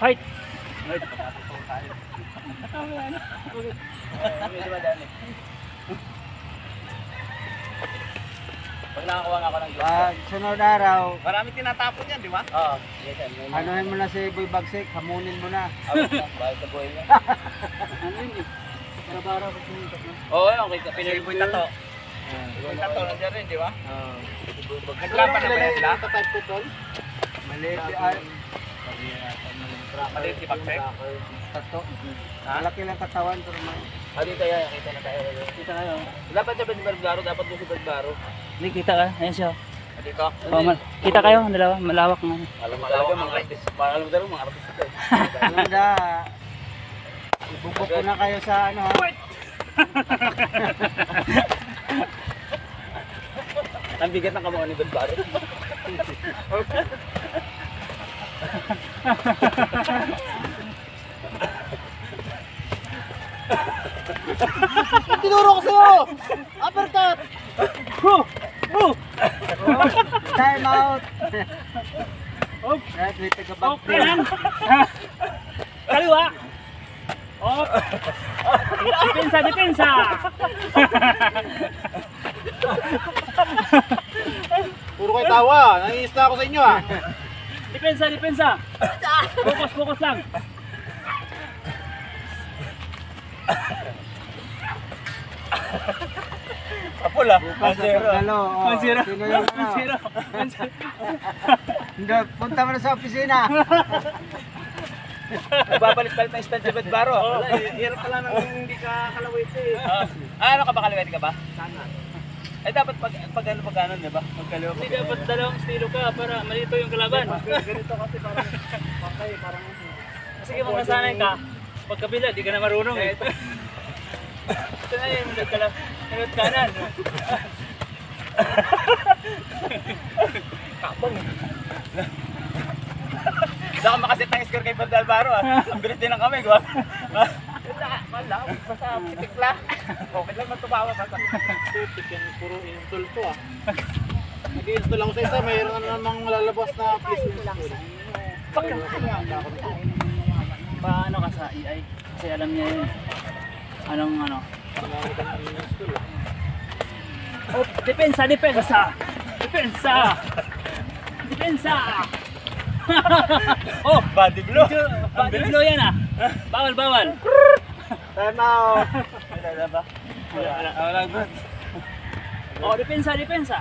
Fight! Pag nakakuha nga ako ng gloves. Pag sunod araw, Marami tinatapon yan, di ba? Oo. anuhin mo na si Boy Bagsik, hamunin mo na. Bahal sa buhay niya. Ano yun eh? Para-para ko pumunta na. Oo, okay. Pinoy Boy Tato. Boy Tato, nandiyan rin, di ba? Naglaban na ba yan sila? Maliit ay Maliit si Pagsek? tato. Ha? Malaki lang katawan pero may Hindi kaya, kita na tayo. Kita kayo. Dapat sa Bedbaro, dapat doon sa Bedbaro. Hindi, kita ka. Ayan siya. Hindi ka? Oh, kita kayo, dalawa. Malawak na. Alam mo talaga mga artist. Parang alam mo talaga mga artist ito. Nanda. Ibubok ko na kayo sa ano ha. Ang bigat ng kamukha ni Bedbaro. Tinuro ko sa'yo! Uppercut! Time out! Right, wait, taga-back Kaliwa! Oh! Depensa, depensa! Puro kayo tawa. Nangiis na ako sa inyo ah. Depensa, depensa! Focus, focus lang! Kapul ah. Bukas sa pagkalo. Oh, 1-0. sino yung ano? 1-0. Hindi, punta mo na sa opisina. Nagbabalik-balik na stand sa Bedbaro. Hirap pala nang hindi ka kalawit eh. Ano ka ba, kalawit ka ba? Sana. Eh dapat pag ano, di ba? Magkaliwa Hindi dapat dalawang estilo ka para malito yung kalaban. Ganito kasi parang patay, parang Sige, makasanay ka. Pagkabila, di ka na marunong eh. Ito na yun, nagkalat kanan. kapong. Hindi ako makasit ng score kay Pedro Alvaro ah. Ang bilis din ng kamay ko ah. Wala, basta pitik lang. Okay lang matubawa ka. putik yan. Puro install to ah. Nag-install ako sa isa, mayroon na namang lalabas na please install. Paano ka sa AI? Kasi alam niya yun. Anong ano? Oh, depensa, depensa! Depensa! Depensa! Oh! Body blow. Body blow yan ah! Bawal, bawal! Time out. Wala ba? Wala. Oh, depensa, depensa!